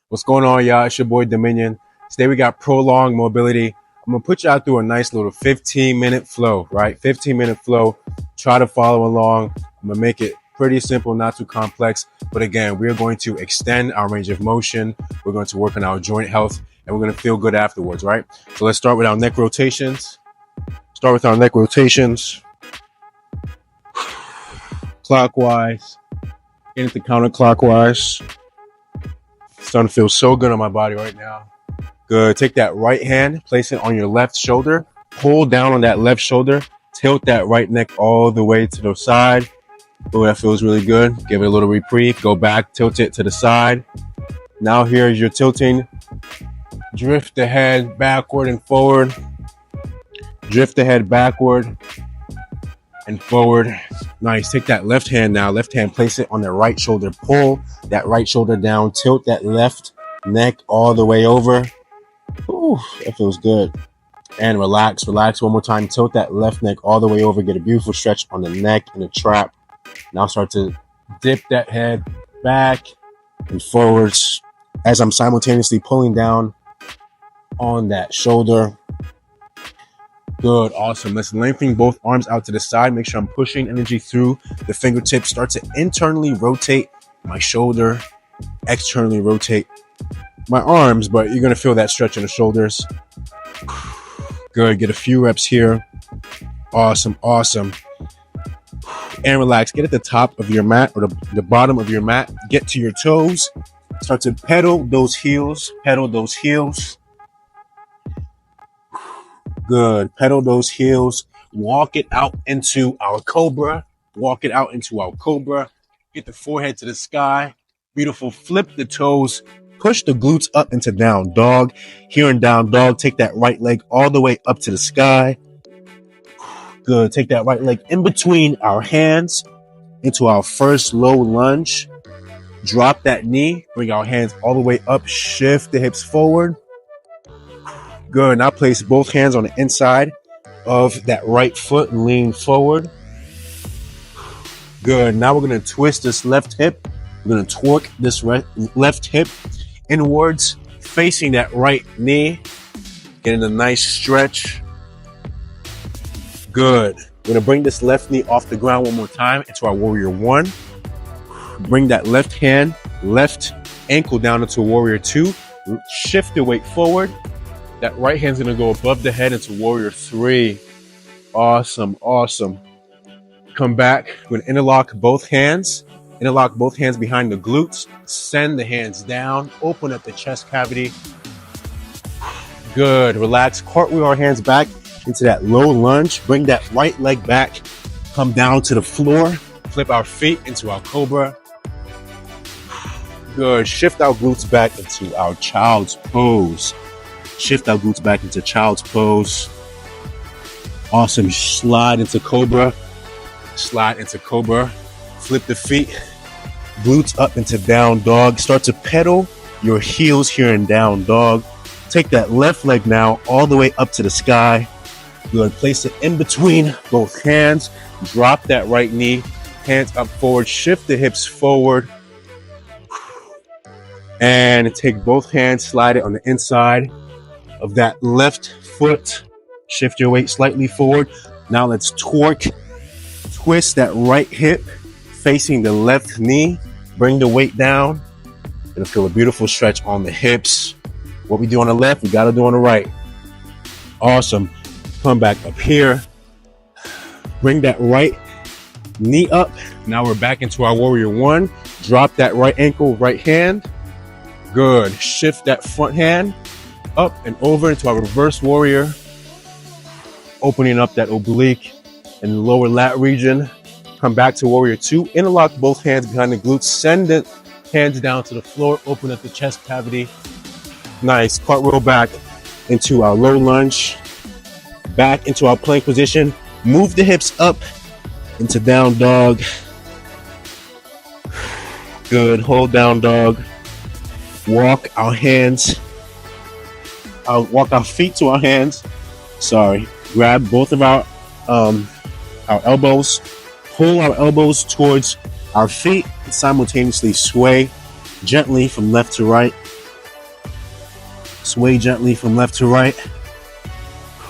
What's going on, y'all? It's your boy Dominion. Today we got prolonged mobility. I'm gonna put y'all through a nice little 15-minute flow, right? 15-minute flow. Try to follow along. I'm gonna make it pretty simple, not too complex. But again, we're going to extend our range of motion. We're going to work on our joint health, and we're gonna feel good afterwards, right? So let's start with our neck rotations. Clockwise. Get into counterclockwise. Starting to feel so good on my body right now. Good. Take that right hand, place it on your left shoulder. Hold down on that left shoulder. Tilt that right neck all the way to the side. Oh, that feels really good. Give it a little reprieve. Go back, tilt it to the side. Now here's your tilting. Drift the head backward and forward. Drift the head backward and forward. Nice. Take that left hand now. Left hand, place it on the right shoulder. Pull that right shoulder down. Tilt that left neck all the way over. Ooh, that feels good. And relax. Relax one more time. Tilt that left neck all the way over. Get a beautiful stretch on the neck and the trap. Now start to dip that head back and forwards as I'm simultaneously pulling down on that shoulder. Good, awesome. Let's lengthen both arms out to the side. Make sure I'm pushing energy through the fingertips. Start to internally rotate my shoulder, externally rotate my arms, but you're going to feel that stretch in the shoulders. Good, get a few reps here. Awesome, awesome. And relax. Get at the top of your mat or the bottom of your mat. Get to your toes. Start to pedal those heels. Good. Pedal those heels. Walk it out into our cobra. Get the forehead to the sky. Beautiful. Flip the toes. Push the glutes up into down dog. Here in down dog, take that right leg all the way up to the sky. Good. Take that right leg in between our hands into our first low lunge. Drop that knee. Bring our hands all the way up. Shift the hips forward. Good. Now place both hands on the inside of that right foot and lean forward. Good. Now we're going to twist this left hip. We're going to torque this left hip inwards, facing that right knee. Getting a nice stretch. Good. We're going to bring this left knee off the ground one more time into our warrior one. Bring that left hand, left ankle down into warrior two. Shift the weight forward. That right hand's going to go above the head into warrior three. Awesome, awesome. Come back. We're going to interlock both hands. Interlock both hands behind the glutes. Send the hands down. Open up the chest cavity. Good. Relax. Cartwheel our hands back into that low lunge. Bring that right leg back. Come down to the floor. Flip our feet into our cobra. Good. Shift our glutes back into our child's pose. Shift our glutes back into child's pose. Awesome. Slide into cobra. Flip the feet. Glutes up into down dog. Start to pedal your heels here in down dog. Take that left leg now all the way up to the sky. Good. Place it in between both hands. Drop that right knee. Hands up forward. Shift the hips forward. And take both hands. Slide it on the inside of that left foot. Shift your weight slightly forward. Now let's torque. Twist that right hip facing the left knee. Bring the weight down. Gonna feel a beautiful stretch on the hips. What we do on the left, we gotta do on the right. Awesome. Come back up here. Bring that right knee up. Now we're back into our warrior one. Drop that right ankle, right hand. Good. Shift that front hand up and over into our reverse warrior. Opening up that oblique and the lower lat region. Come back to warrior two. Interlock both hands behind the glutes. Send the hands down to the floor. Open up the chest cavity. Nice. Cartwheel back into our low lunge. Back into our plank position. Move the hips up into down dog. Good. Hold down dog. Walk our feet to our hands. Grab both of our elbows. Pull our elbows towards our feet and simultaneously sway gently from left to right. Sway gently from left to right.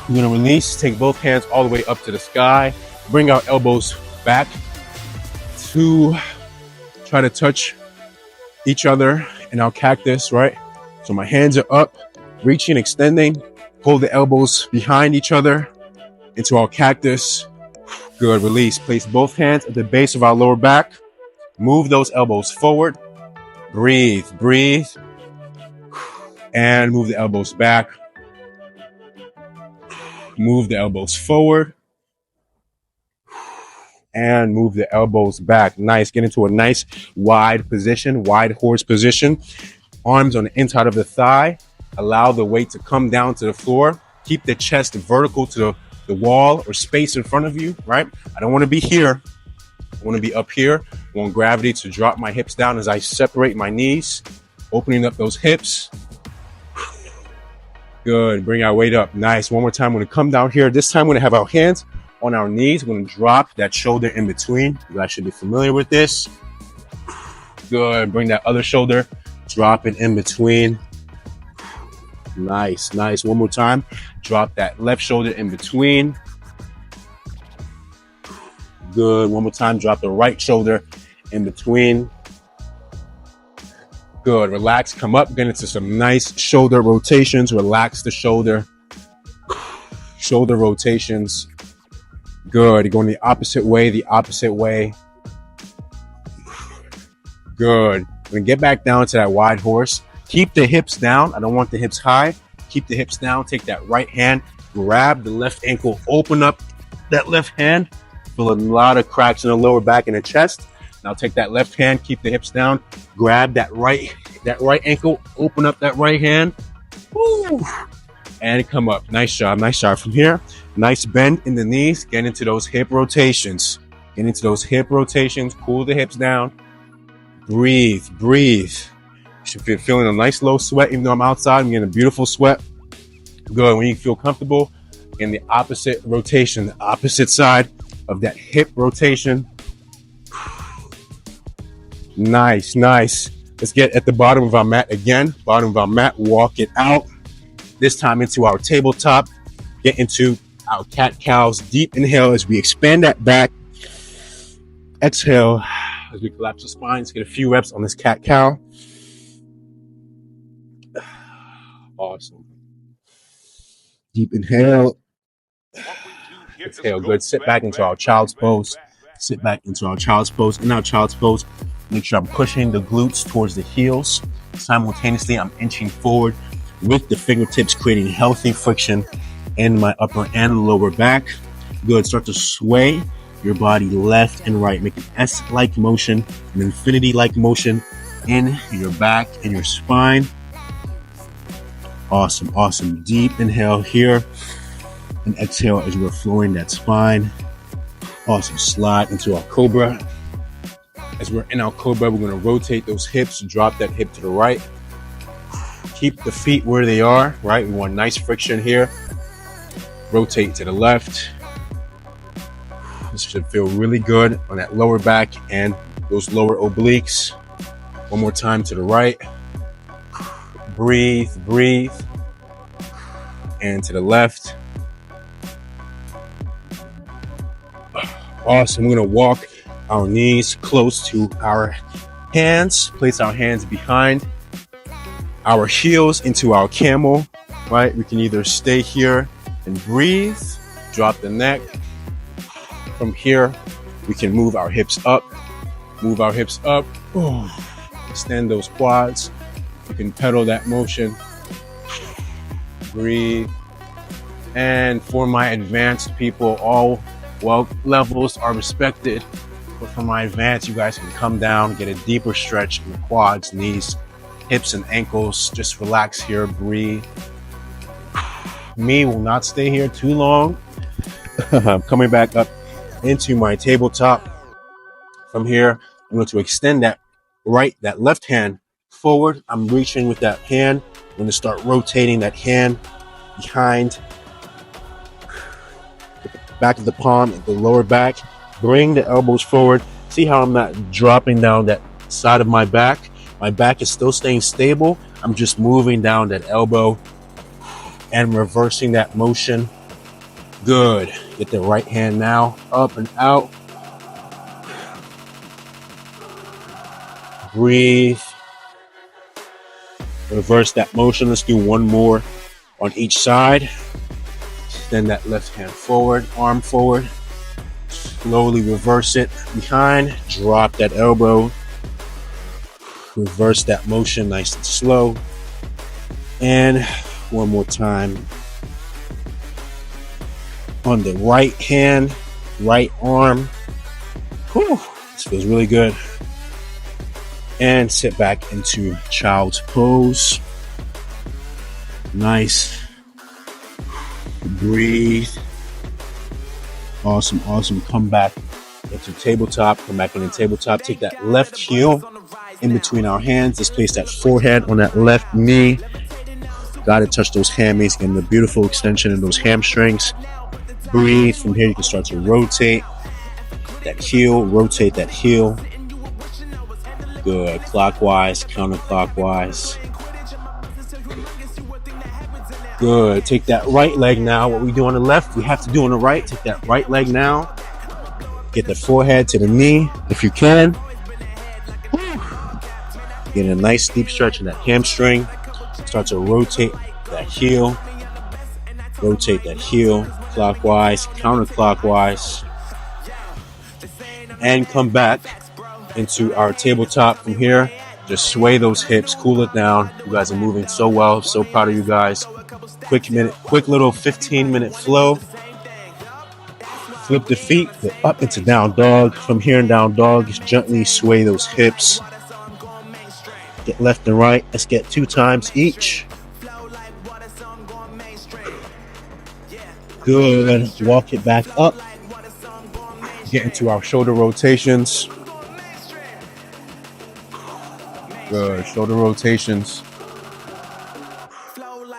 We're gonna release, take both hands all the way up to the sky. Bring our elbows back to try to touch each other in our cactus, right? So my hands are up, reaching, extending. Hold the elbows behind each other into our cactus. Good, release. Place both hands at the base of our lower back. Move those elbows forward. Breathe, breathe. And move the elbows back. Move the elbows forward. And move the elbows back. Nice. Get into a nice wide position, wide horse position. Arms on the inside of the thigh. Allow the weight to come down to the floor. Keep the chest vertical to the wall or space in front of you, right? I don't want to be here. I want to be up here. I want gravity to drop my hips down as I separate my knees, opening up those hips. Good. Bring our weight up. Nice. One more time. We're going to come down here. This time we're going to have our hands on our knees. We're going to drop that shoulder in between. You guys should be familiar with this. Good. Bring that other shoulder. Drop it in between. Nice, nice. One more time. Drop that left shoulder in between. Good. One more time. Drop the right shoulder in between. Good. Relax. Come up. Get into some nice shoulder rotations. Relax the shoulder. Shoulder rotations. Good. Going the opposite way. The opposite way. Good. We're going to get back down to that wide horse. Keep the hips down. I don't want the hips high. Keep the hips down. Take that right hand. Grab the left ankle. Open up that left hand. Feel a lot of cracks in the lower back and the chest. Now take that left hand. Keep the hips down. Grab that right ankle. Open up that right hand. Woo. And come up. Nice job. Nice job. From here, nice bend in the knees. Get into those hip rotations. Get into those hip rotations. Cool the hips down. Breathe. Breathe. Should be feeling a nice low sweat. Even though I'm outside, I'm getting a beautiful sweat. Good. When you feel comfortable, in the opposite rotation, the opposite side of that hip rotation. Nice, nice. Let's get at the bottom of our mat again. Bottom of our mat, walk it out. This time into our tabletop. Get into our cat-cows. Deep inhale as we expand that back. Exhale as we collapse the spine. Let's get a few reps on this cat-cow. Awesome. Deep inhale. Exhale. Good. Sit back into our child's pose. Sit back into our child's pose. In our child's pose, make sure I'm pushing the glutes towards the heels. Simultaneously, I'm inching forward with the fingertips, creating healthy friction in my upper and lower back. Good. Start to sway your body left and right. Make an S-like motion, an infinity-like motion in your back and your spine. Awesome, awesome. Deep inhale here and exhale as we're flowing that spine. Awesome. Slide into our cobra. As we're in our cobra, we're going to rotate those hips, drop that hip to the right. Keep the feet where they are, right? We want nice friction here. Rotate to the left. This should feel really good on that lower back and those lower obliques. One more time to the right. Breathe, breathe. And to the left. Awesome. We're going to walk our knees close to our hands. Place our hands behind our heels into our camel, right? We can either stay here and breathe, drop the neck. From here, we can move our hips up, extend those quads. You can pedal that motion, breathe. And for my advanced people, all levels are respected. But for my advanced, you guys can come down, get a deeper stretch in the quads, knees, hips, and ankles. Just relax here, breathe. Me will not stay here too long. I'm coming back up into my tabletop. From here, I'm going to extend that left hand forward. I'm reaching with that hand. I'm going to start rotating that hand behind the back of the palm at the lower back. Bring the elbows forward. See how I'm not dropping down that side of my back. My back is still staying stable. I'm just moving down that elbow and reversing that motion. Good. Get the right hand now, up and out. Breathe. Reverse that motion. Let's do one more on each side. Extend that left hand forward, arm forward. Slowly reverse it behind. Drop that elbow. Reverse that motion nice and slow. And one more time. On the right hand, right arm. Whew, this feels really good. And sit back into child's pose. Nice. Breathe. Awesome, awesome. Come back into tabletop. Come back into tabletop. Take that left heel in between our hands. Let's place that forehead on that left knee. Got to touch those hammies, getting the beautiful extension of those hamstrings. Breathe. From here, you can start to rotate that heel. Rotate that heel. Good. Clockwise, counterclockwise. Good. Take that right leg now. What we do on the left, we have to do on the right. Take that right leg now. Get the forehead to the knee if you can. Get a nice deep stretch in that hamstring. Start to rotate that heel. Rotate that heel. Clockwise, counterclockwise. And come back into our tabletop from here. Just sway those hips, cool it down. You guys are moving so well. So proud of you guys. Quick little 15-minute flow. Flip the feet, go up into down dog. From here in down dog, just gently sway those hips. Get left and right. Let's get 2 times each. Good. Walk it back up. Get into our shoulder rotations. Good. Shoulder rotations.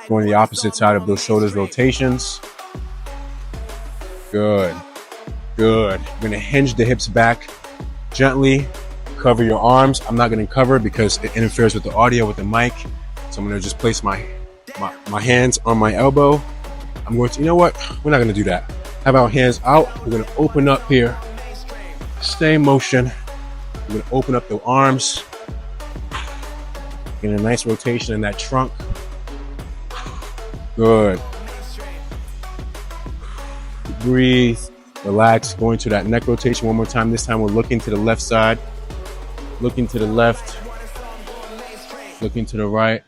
Going the opposite side of those shoulders rotations. Good. Good. You're going to hinge the hips back gently. Cover your arms. I'm not going to cover because it interferes with the audio with the mic. So I'm going to just place my hands on my elbow. I'm going to, you know what? We're not going to do that. Have our hands out. We're going to open up here. Stay in motion. We're going to open up the arms. Get a nice rotation in that trunk. Good. Breathe. Relax. Going to that neck rotation one more time. This time we're looking to the left side. Looking to the left. Looking to the right.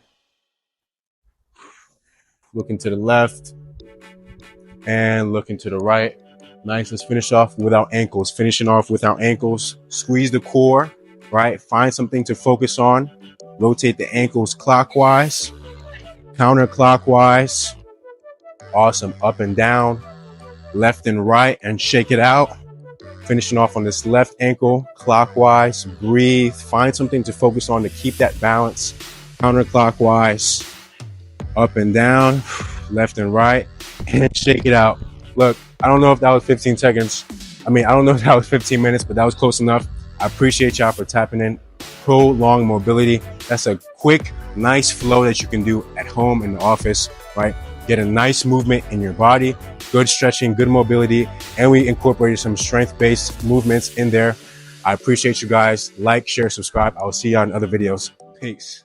Looking to the left. And looking to the right. Nice. Let's finish off with our ankles. Finishing off with our ankles. Squeeze the core, right? Find something to focus on. Rotate the ankles clockwise, counterclockwise. Awesome. Up and down, left and right, and shake it out. Finishing off on this left ankle clockwise. Breathe. Find something to focus on to keep that balance. Counterclockwise, up and down, left and right, and shake it out. Look, I don't know if that was 15 seconds. I don't know if that was 15 minutes, but that was close enough. I appreciate y'all for tapping in. Prolonged mobility. That's a quick, nice flow that you can do at home in the office, right? Get a nice movement in your body, good stretching, good mobility, and we incorporated some strength-based movements in there. I appreciate you guys. Like, share, subscribe. I will see you on other videos. Peace.